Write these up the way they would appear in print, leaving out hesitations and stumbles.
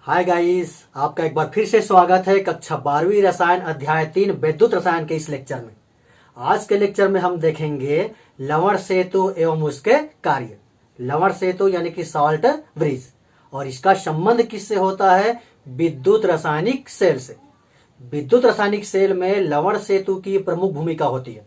Hi guys, आपका एक बार फिर से स्वागत है कक्षा 12वीं रसायन अध्याय 3 विद्युत रसायन के इस लेक्चर में। आज के लेक्चर में हम देखेंगे लवण सेतु एवं उसके कार्य। लवण सेतु यानी कि सॉल्ट ब्रिज, और इसका संबंध किससे होता है? विद्युत रासायनिक सेल से। विद्युत रासायनिक सेल में लवण सेतु की प्रमुख भूमिका होती है।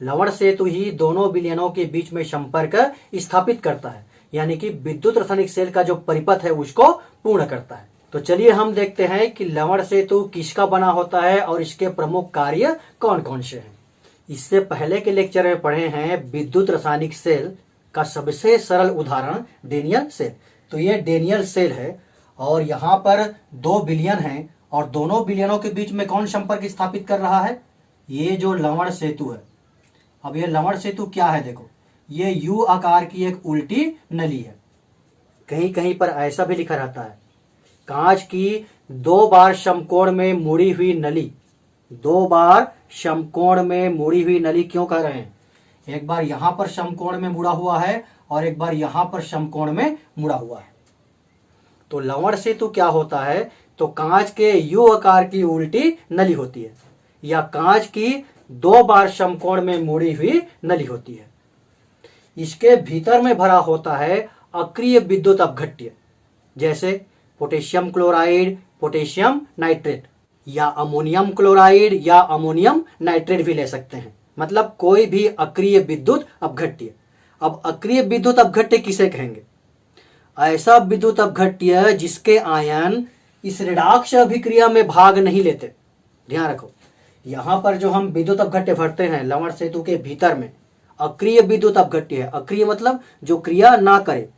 लवण सेतु ही दोनों विलयनों के बीच में संपर्क स्थापित करता है, यानी कि विद्युत रासायनिक सेल का जो परिपथ है उसको पूर्ण करता है। तो चलिए हम देखते हैं कि लवण सेतु किसका बना होता है और इसके प्रमुख कार्य कौन कौन से हैं। इससे पहले के लेक्चर में पढ़े हैं विद्युत रासायनिक सेल का सबसे सरल उदाहरण डेनियल सेल। तो ये डेनियल सेल है और यहाँ पर दो विलयन हैं और दोनों विलयनों के बीच में कौन संपर्क स्थापित कर रहा है? ये जो लवण सेतु है। अब ये लवण सेतु क्या है? देखो, ये यू आकार की एक उल्टी नली है। कहीं कहीं पर ऐसा भी लिखा रहता है, कांच की दो बार समकोण में मुड़ी हुई नली। दो बार समकोण में मुड़ी हुई नली क्यों कह रहे हैं? एक बार यहां पर समकोण में मुड़ा हुआ है और एक बार यहां पर समकोण में मुड़ा हुआ है। तो लवण सेतु क्या होता है? तो कांच के यू आकार की उल्टी नली होती है, या कांच की दो बार समकोण में मुड़ी हुई नली होती है। इसके भीतर में भरा होता है अक्रिय विद्युत अपघट्य, जैसे पोटेशियम क्लोराइड, पोटेशियम नाइट्रेट, या अमोनियम क्लोराइड या अमोनियम नाइट्रेट भी ले सकते हैं। मतलब कोई भी अक्रिय विद्युत अपघट्य। अब अक्रिय विद्युत अपघट्य किसे कहेंगे? ऐसा विद्युत अपघट्य जिसके आयन इस रिडॉक्स अभिक्रिया में भाग नहीं लेते। ध्यान रखो, यहां पर जो हम विद्युत अपघट्य भरते हैं लवण सेतु के भीतर में, अक्रिय विद्युत अपघट्य है। अक्रिय मतलब जो क्रिया ना करे।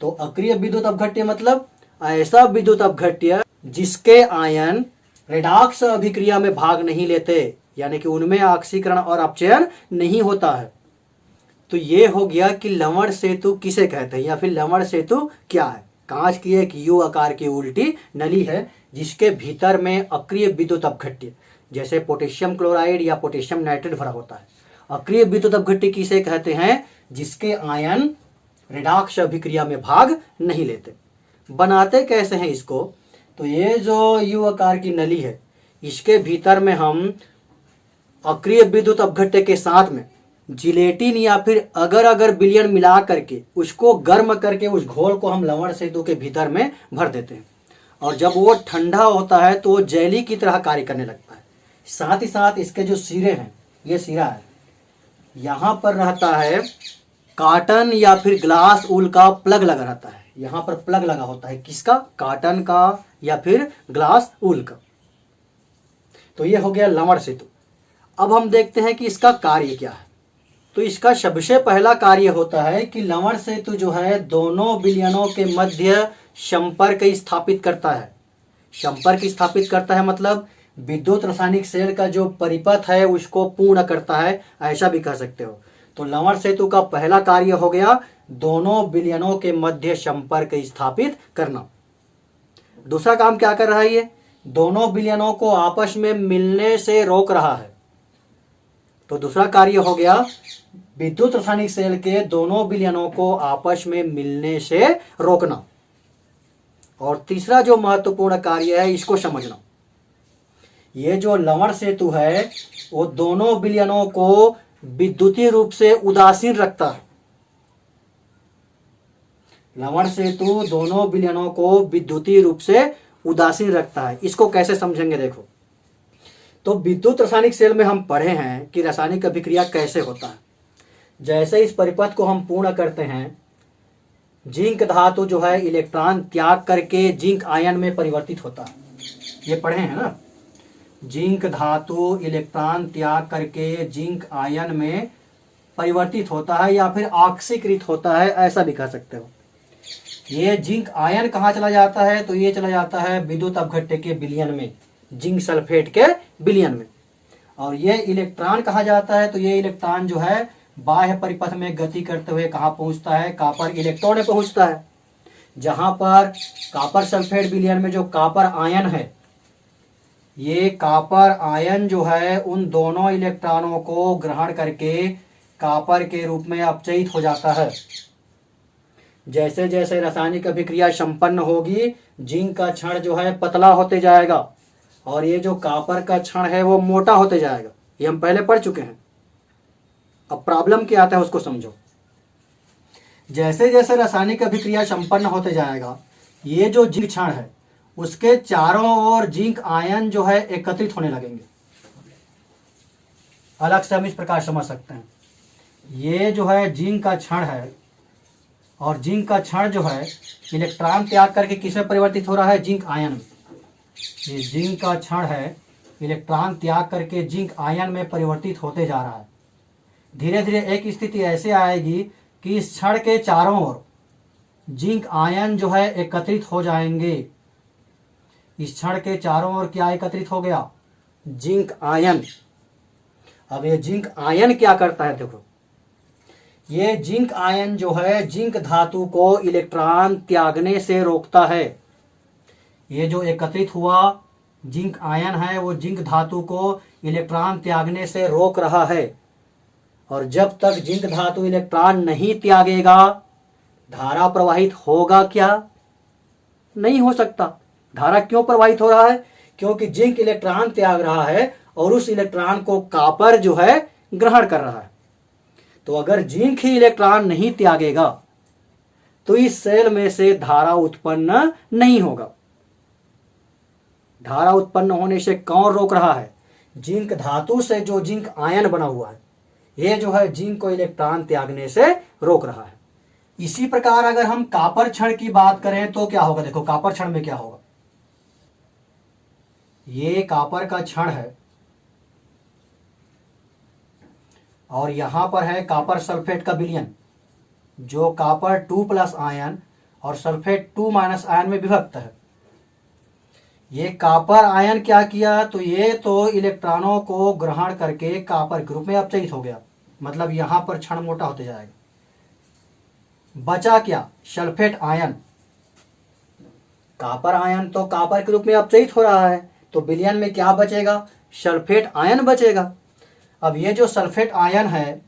तो अक्रिय विद्युत अपघट्य मतलब ऐसा विद्युत अपघट्य जिसके आयन रेडॉक्स अभिक्रिया में भाग नहीं लेते, यानी कि उनमें ऑक्सीकरण और अपचयन नहीं होता है। तो ये हो गया कि लवण सेतु किसे कहते हैं, या फिर लवण सेतु क्या है? कांच की एक यू आकार की उल्टी नली है जिसके भीतर में अक्रिय विद्युत अपघट्य जैसे पोटेशियम क्लोराइड या पोटेशियम नाइट्रेट भरा होता है। अक्रिय विद्युत अपघट्य किसे कहते हैं? जिसके आयन रेडॉक्स अभिक्रिया में भाग नहीं लेते। बनाते कैसे हैं इसको? तो ये जो यू आकार की नली है, इसके भीतर में हम अक्रिय विद्युत अपघट्य के साथ में जिलेटिन या फिर अगर विलयन मिला करके उसको गर्म करके उस घोल को हम लवण सेतु के भीतर में भर देते हैं, और जब वो ठंडा होता है तो वो जेली की तरह कार्य करने लगता है। साथ ही साथ इसके जो सिरे हैं, ये सिरा है, यहां पर रहता है कॉटन या फिर ग्लास ऊल का प्लग लगा रहता है। यहां पर प्लग लगा होता है, किसका? कॉटन का या फिर ग्लास ऊल का। तो ये हो गया लवण सेतु। अब हम देखते हैं कि इसका कार्य क्या है। तो इसका सबसे पहला कार्य होता है कि लवण सेतु जो है दोनों विलयनों के मध्य संपर्क स्थापित करता है। संपर्क स्थापित करता है मतलब विद्युत रासायनिक सेल का जो परिपथ है उसको पूर्ण करता है, ऐसा भी कह सकते हो। तो लवण सेतु का पहला कार्य हो गया दोनों विलयनों के मध्य संपर्क स्थापित करना। दूसरा काम क्या कर रहा है? ये दोनों विलयनों को आपस में मिलने से रोक रहा है। तो दूसरा कार्य हो गया विद्युत रासायनिक सेल के दोनों विलयनों को आपस में मिलने से रोकना। और तीसरा जो महत्वपूर्ण कार्य है इसको समझना। ये जो लवण सेतु है वो दोनों विलयनों को विद्युतीय रूप से उदासीन रखता है। लवण सेतु दोनों विलयनों को विद्युतीय रूप से उदासीन रखता है। इसको कैसे समझेंगे? देखो, तो विद्युत रासायनिक सेल में हम पढ़े हैं कि रासायनिक अभिक्रिया कैसे होता है। जैसे इस परिपथ को हम पूर्ण करते हैं, जिंक धातु जो है इलेक्ट्रॉन त्याग करके जिंक आयन में परिवर्तित होता है। ये पढ़े हैं ना, जिंक धातु इलेक्ट्रॉन त्याग करके जिंक आयन में परिवर्तित होता है या फिर ऑक्सीकृत होता है, ऐसा भी कह सकते हो। ये जिंक आयन कहाँ चला जाता है? तो ये चला जाता है विद्युत अपघट्य के विलयन में, जिंक सल्फेट के विलयन में। और ये इलेक्ट्रॉन कहाँ जाता है? तो ये इलेक्ट्रॉन जो है बाह्य परिपथ में गति करते हुए कहाँ पहुंचता है? कॉपर इलेक्ट्रोड में पहुंचता है। जहां पर कॉपर सल्फेट विलयन में जो कॉपर आयन है, ये कॉपर आयन जो है उन दोनों इलेक्ट्रॉनों को ग्रहण करके कॉपर के रूप में अपचयित हो जाता है। जैसे जैसे रासायनिक अभिक्रिया संपन्न होगी जिंक का क्षण जो है पतला होते जाएगा और ये जो कॉपर का क्षण है वो मोटा होते जाएगा। ये हम पहले पढ़ चुके हैं। अब प्रॉब्लम क्या आता है उसको समझो। जैसे जैसे रासायनिक अभिक्रिया संपन्न होते जाएगा ये जो जिंक क्षण है उसके चारों ओर जिंक आयन जो है एकत्रित होने लगेंगे। अलग से हम इस प्रकार समझ सकते हैं, ये जो है जिंक का क्षण है और जिंक का क्षण जो है इलेक्ट्रॉन त्याग करके किसमें परिवर्तित हो रहा है? जिंक आयन में। ये जिंक का क्षण है इलेक्ट्रॉन त्याग करके जिंक आयन में परिवर्तित होते जा रहा है। धीरे धीरे एक स्थिति ऐसे आएगी कि इस क्षण के चारों ओर जिंक आयन जो है एकत्रित हो जाएंगे। इस क्षण के चारों ओर क्या एकत्रित हो गया? Zinc ion. अब ये जिंक आयन क्या करता है? देखो, ये जिंक आयन जो है जिंक धातु को इलेक्ट्रॉन त्यागने से रोकता है। ये जो एकत्रित हुआ जिंक आयन है वो जिंक धातु को इलेक्ट्रॉन त्यागने से रोक रहा है। और जब तक जिंक धातु इलेक्ट्रॉन नहीं त्यागेगा धारा प्रवाहित होगा क्या? नहीं हो सकता। धारा क्यों प्रवाहित हो रहा है? क्योंकि जिंक इलेक्ट्रॉन त्याग रहा है और उस इलेक्ट्रॉन को कॉपर जो है ग्रहण कर रहा है। तो अगर जिंक ही इलेक्ट्रॉन नहीं त्यागेगा तो इस सेल में से धारा उत्पन्न नहीं होगा। धारा उत्पन्न होने से कौन रोक रहा है? जिंक धातु से जो जिंक आयन बना हुआ है ये जो है जिंक को इलेक्ट्रॉन त्यागने से रोक रहा है। इसी प्रकार अगर हम कॉपर क्षण की बात करें तो क्या होगा? देखो, कॉपर क्षण में क्या होगा? ये कॉपर का क्षण है और यहां पर है कॉपर सल्फेट का विलयन जो कॉपर 2+ आयन और सल्फेट 2- आयन में विभक्त है। ये कॉपर आयन क्या किया? तो ये तो इलेक्ट्रॉनों को ग्रहण करके कॉपर के रूप में अपचयित हो गया। मतलब यहां पर क्षण मोटा होते जाएगा। बचा क्या? Sulphate ion. कॉपर आयन तो कॉपर के रूप में अपचयित हो रहा है तो विलयन में क्या बचेगा? सल्फेट आयन बचेगा। अब ये जो सल्फेट आयन है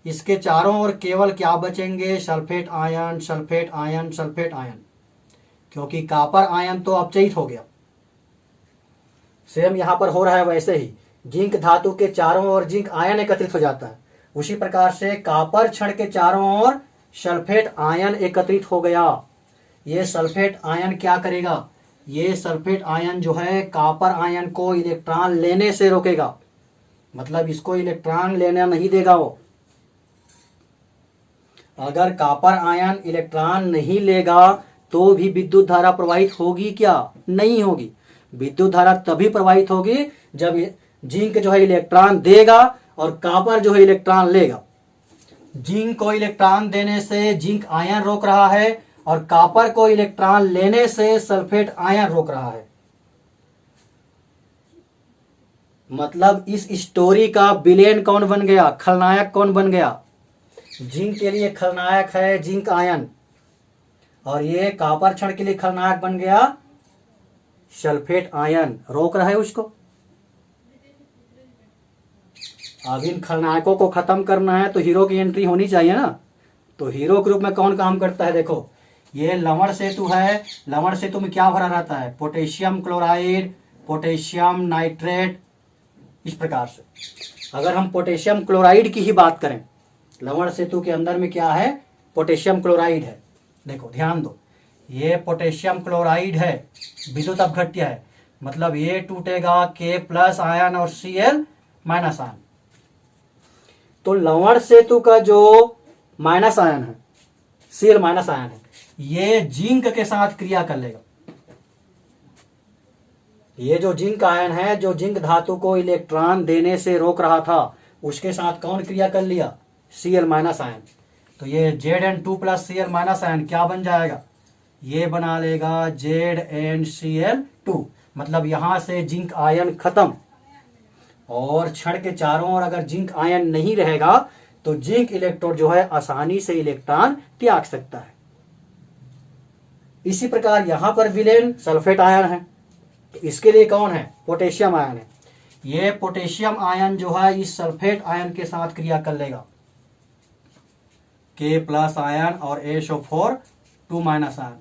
इसके चारों ओर केवल क्या बचेंगे? Sulphate ion, sulphate ion, sulphate ion, क्योंकि कॉपर आयन तो अपचयित हो गया। सेम यहां पर हो रहा है वैसे ही जिंक धातु के चारों ओर जिंक आयन एकत्रित हो जाता है, उसी प्रकार से कॉपर क्षण के चारों ओर सल्फेट आयन एकत्रित हो गया। ये सल्फेट आयन क्या करेगा? ये सल्फेट आयन जो है कॉपर आयन को इलेक्ट्रॉन लेने से रोकेगा। मतलब इसको इलेक्ट्रॉन लेना नहीं देगा वो। अगर कॉपर आयन इलेक्ट्रॉन नहीं लेगा तो भी विद्युत धारा प्रवाहित होगी क्या? नहीं होगी। विद्युत धारा तभी प्रवाहित होगी जब जिंक जो है इलेक्ट्रॉन देगा और कॉपर जो है इलेक्ट्रॉन लेगा। जिंक को इलेक्ट्रॉन देने से जिंक आयन रोक रहा है और कॉपर को इलेक्ट्रॉन लेने से सल्फेट आयन रोक रहा है। मतलब इस स्टोरी का विलेन कौन बन गया? खलनायक कौन बन गया? जिंक के लिए खलनायक है जिंक आयन और ये कॉपर क्षण के लिए खलनायक बन गया सल्फेट आयन। रोक रहा है उसको। अब इन खलनायकों को खत्म करना है तो हीरो की एंट्री होनी चाहिए ना। तो हीरो के रूप में कौन काम करता है? देखो, ये लवण सेतु है। लवण सेतु में क्या भरा रहता है? पोटेशियम क्लोराइड, पोटेशियम नाइट्रेट, इस प्रकार से। अगर हम पोटेशियम क्लोराइड की ही बात करें, लवण सेतु के अंदर में क्या है? पोटेशियम क्लोराइड है। देखो ध्यान दो, ये पोटेशियम क्लोराइड है, विद्युत अपघट्य है। मतलब ये टूटेगा K+ आयन और Cl- आयन। तो लवण सेतु का जो माइनस आयन है, Cl- आयन है, ये जिंक के साथ क्रिया कर लेगा। ये जो जिंक आयन है जो जिंक धातु को इलेक्ट्रॉन देने से रोक रहा था उसके साथ कौन क्रिया कर लिया? Cl- ion. तो ये Zn2+ Cl- आयन क्या बन जाएगा? ये बना लेगा ZnCl2। मतलब यहां से जिंक आयन खत्म। और क्षण के चारों ओर अगर जिंक आयन नहीं रहेगा तो जिंक इलेक्ट्रोड जो है आसानी से इलेक्ट्रॉन त्याग सकता है। इसी प्रकार यहां पर विलेन सल्फेट आयन है। इसके लिए कौन है? पोटेशियम आयन है। ये पोटेशियम आयन जो है इस सल्फेट आयन के साथ क्रिया कर लेगा। K प्लस आयन और HO4 2 माइनस आयन,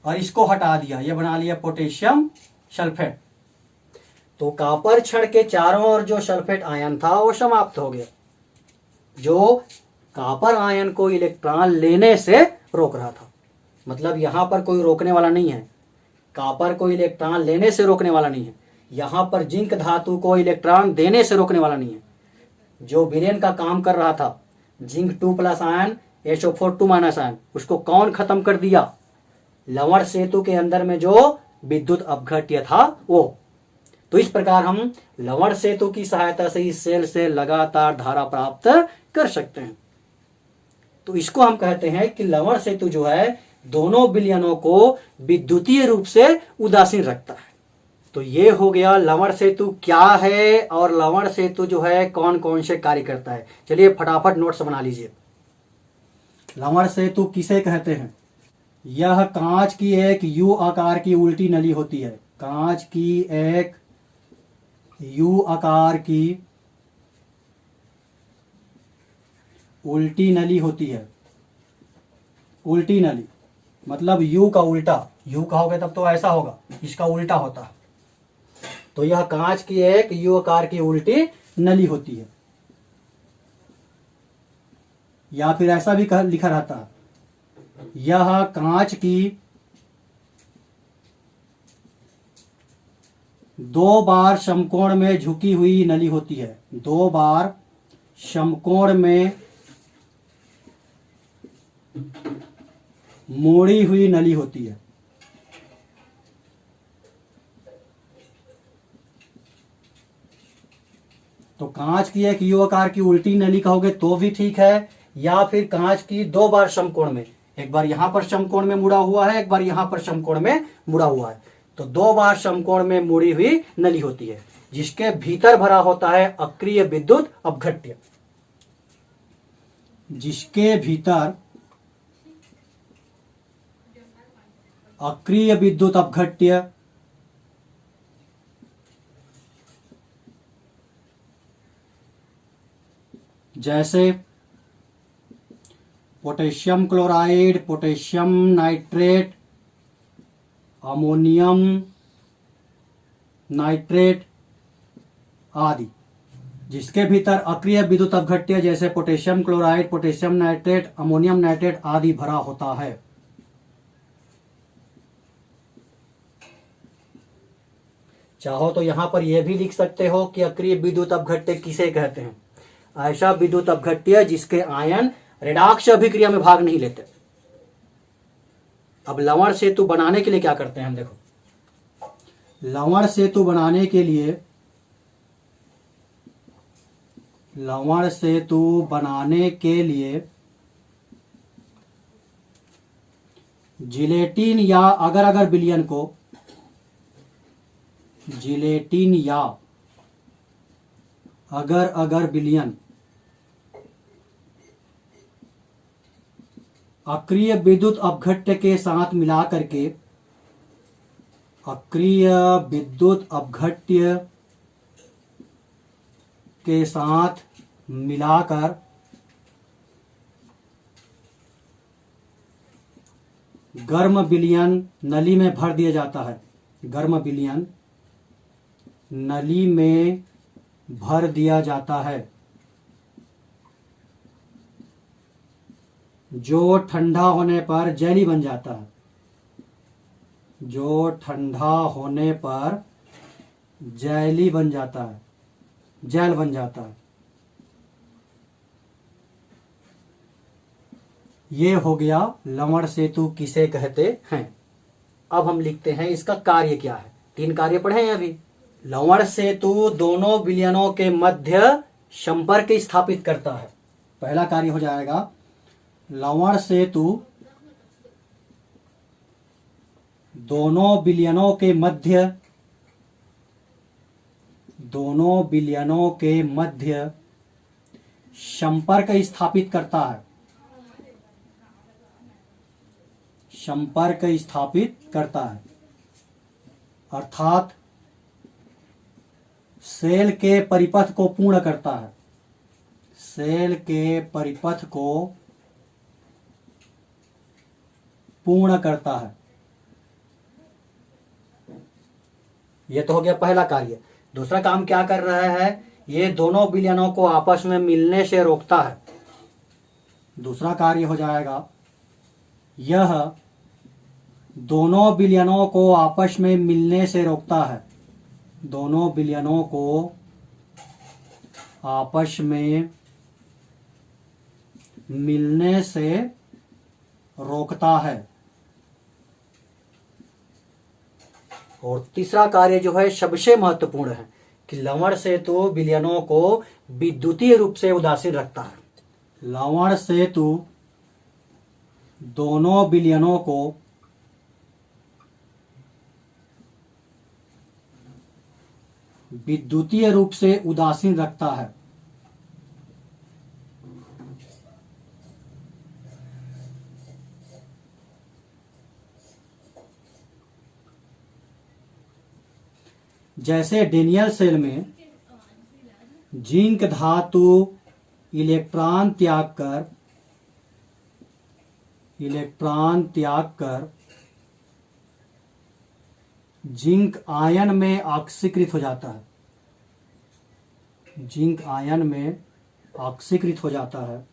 और इसको हटा दिया, ये बना लिया पोटेशियम सल्फेट। तो कॉपर छड़ के चारों ओर जो सल्फेट आयन था वो समाप्त हो गया, जो कॉपर आयन को इलेक्ट्रॉन लेने से रोक रहा था। मतलब यहां पर कोई रोकने वाला नहीं है, कॉपर को इलेक्ट्रॉन लेने से रोकने वाला नहीं है, यहां पर जिंक धातु को इलेक्ट्रॉन देने से रोकने वाला नहीं है। जो विलेन का काम कर रहा था, zinc 2 plus ion HO4 2 minus ion, उसको कौन खत्म कर दिया? लवण सेतु के अंदर में जो विद्युत अपघट्य था वो। तो इस प्रकार हम लवण सेतु की सहायता से इस सेल से लगातार धारा प्राप्त कर सकते हैं। तो इसको हम कहते हैं कि लवण सेतु जो है दोनों विलयनों को विद्युतीय रूप से उदासीन रखता है। तो ये हो गया लवण सेतु क्या है और लवण सेतु जो है कौन कौन से कार्य करता है। चलिए फटाफट नोट्स बना लीजिए। लवण सेतु किसे कहते हैं? यह कांच की एक यू आकार की उल्टी नली होती है। कांच की एक यू आकार की उल्टी नली होती है। उल्टी नली मतलब यू का उल्टा, यू कहोगे तब तो ऐसा होगा, इसका उल्टा होता है। तो यह कांच की एक यू आकार की उल्टी नली होती है, या फिर ऐसा भी लिखा रहता है, यह कांच की 2 बार समकोण में झुकी हुई नली होती है। 2 बार समकोण में मोड़ी हुई नली होती है। तो कांच की एक यू आकार की उल्टी नली कहोगे तो भी ठीक है, या फिर कांच की 2 बार समकोण में, एक बार यहां पर समकोण में मुड़ा हुआ है, एक बार यहां पर समकोण में मुड़ा हुआ है, तो 2 बार समकोण में मुड़ी हुई नली होती है, जिसके भीतर भरा होता है अक्रिय विद्युत अपघट्य। जिसके भीतर अक्रिय विद्युत अपघट्य जैसे potassium chloride, potassium nitrate, ammonium nitrate आदि। जिसके भीतर अक्रिय विद्युत अपघट्य जैसे potassium chloride, potassium nitrate, ammonium nitrate आदि भरा होता है। चाहो तो यहां पर यह भी लिख सकते हो कि अक्रिय विद्युत अपघट्य किसे कहते हैं? ऐसा विद्युत अपघट्य जिसके आयन रेडॉक्स अभिक्रिया में भाग नहीं लेते। अब लवण सेतु बनाने के लिए क्या करते हैं हम देखो। लवण सेतु बनाने के लिए, लवण सेतु बनाने के लिए जिलेटिन या अगर अगर विलयन को, जिलेटिन या अगर अगर विलयन अक्रिय विद्युत अपघट्य के साथ मिला करके, अक्रिय विद्युत अपघट्य के साथ मिलाकर गर्म विलयन नली में भर दिया जाता है। गर्म विलयन नली में भर दिया जाता है, जो ठंडा होने पर जेली बन जाता है। जो ठंडा होने पर जेली बन जाता है, जेल बन जाता है। ये हो गया लवण सेतु किसे कहते हैं। अब हम लिखते हैं इसका कार्य क्या है। 3 कार्य पढ़े हैं अभी। लवण सेतु दोनों विलयनों के मध्य संपर्क स्थापित करता है। पहला कार्य हो जाएगा, लवण सेतु दोनों विलयनों के मध्य, दोनों विलयनों के मध्य संपर्क स्थापित करता है। संपर्क स्थापित करता है अर्थात सेल के परिपथ को पूर्ण करता है। सेल के परिपथ को पूर्ण करता है। ये तो हो गया पहला कार्य। दूसरा काम क्या कर रहा है, ये दोनों विलयनों को आपस में मिलने से रोकता है। दूसरा कार्य हो जाएगा, यह दोनों विलयनों को आपस में मिलने से रोकता है। दोनों विलयनों को आपस में मिलने से रोकता है। और तीसरा कार्य जो है सबसे महत्वपूर्ण है कि लवण सेतु विलयनों को विद्युतीय रूप से उदासीन रखता है। लवण सेतु दोनों विलयनों को विद्युतीय रूप से उदासीन रखता है। जैसे डेनियल सेल में जिंक धातु इलेक्ट्रॉन त्याग कर जिंक आयन में ऑक्सीकृत हो जाता है। जिंक आयन में ऑक्सीकृत हो जाता है।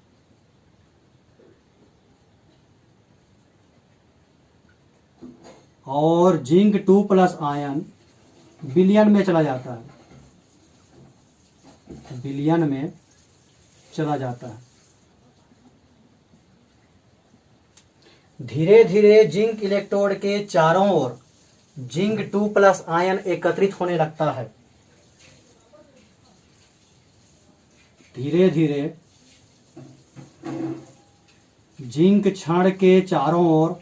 और जिंक 2+ आयन विलयन में चला जाता है। विलयन में चला जाता है। धीरे धीरे जिंक इलेक्ट्रोड के चारों ओर जिंक 2+ आयन एकत्रित होने लगता है। धीरे धीरे जिंक क्षण के चारों ओर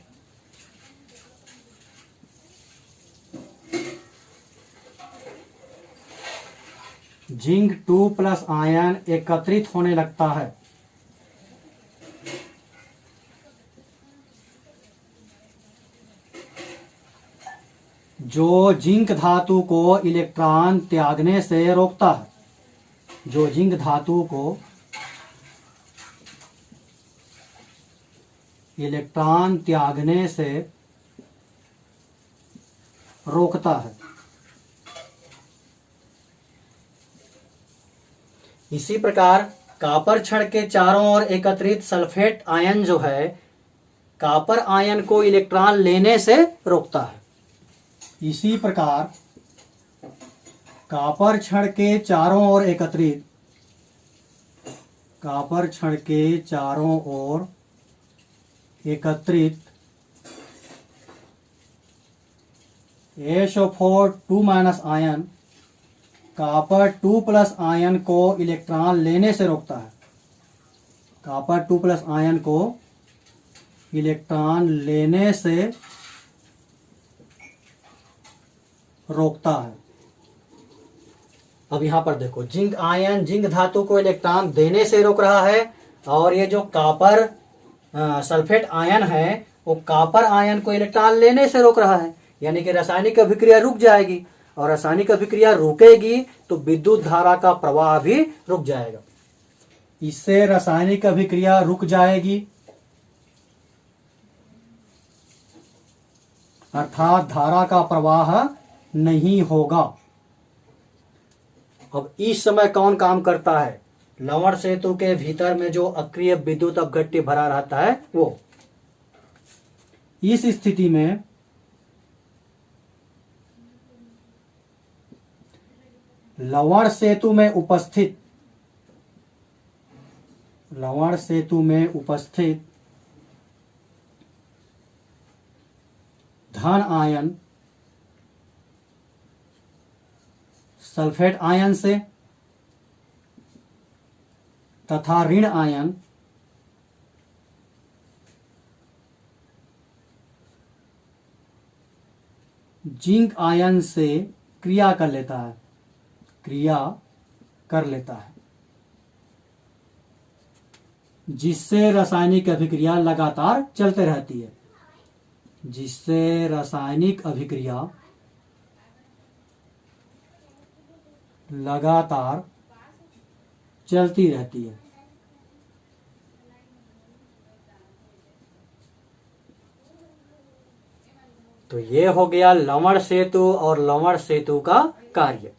जिंक 2+ आयन एकत्रित होने लगता है। जो जिंक धातु को इलेक्ट्रॉन त्यागने से रोकता है। जो जिंक धातु को इलेक्ट्रॉन त्यागने से रोकता है। इसी प्रकार कॉपर छड़ के चारों ओर एकत्रित सल्फेट आयन जो है कॉपर आयन को इलेक्ट्रॉन लेने से रोकता है। इसी प्रकार कॉपर छड़ के चारों ओर एकत्रित SO4 2- आयन कॉपर 2+ आयन को इलेक्ट्रॉन लेने से रोकता है। कॉपर 2+ आयन को इलेक्ट्रॉन लेने से रोकता है। अब यहां पर देखो, जिंक आयन जिंक धातु को इलेक्ट्रॉन देने से रोक रहा है और ये जो कॉपर सल्फेट आयन है वो कॉपर आयन को इलेक्ट्रॉन लेने से रोक रहा है। यानी कि रासायनिक अभिक्रिया रुक जाएगी और रासायनिक अभिक्रिया रुकेगी तो विद्युत धारा का प्रवाह भी रुक जाएगा। इससे रासायनिक अभिक्रिया रुक जाएगी अर्थात धारा का प्रवाह नहीं होगा। अब इस समय कौन काम करता है? लवण सेतु के भीतर में जो अक्रिय विद्युत अपघट्य भरा रहता है वो। इस स्थिति में लवण सेतु में उपस्थित धन आयन सल्फेट आयन से तथा ऋण आयन जिंक आयन से क्रिया कर लेता है जिससे रासायनिक अभिक्रिया लगातार चलते रहती है। लगातार चलती रहती है। तो ये हो गया लवण सेतु और लवण सेतु का कार्य।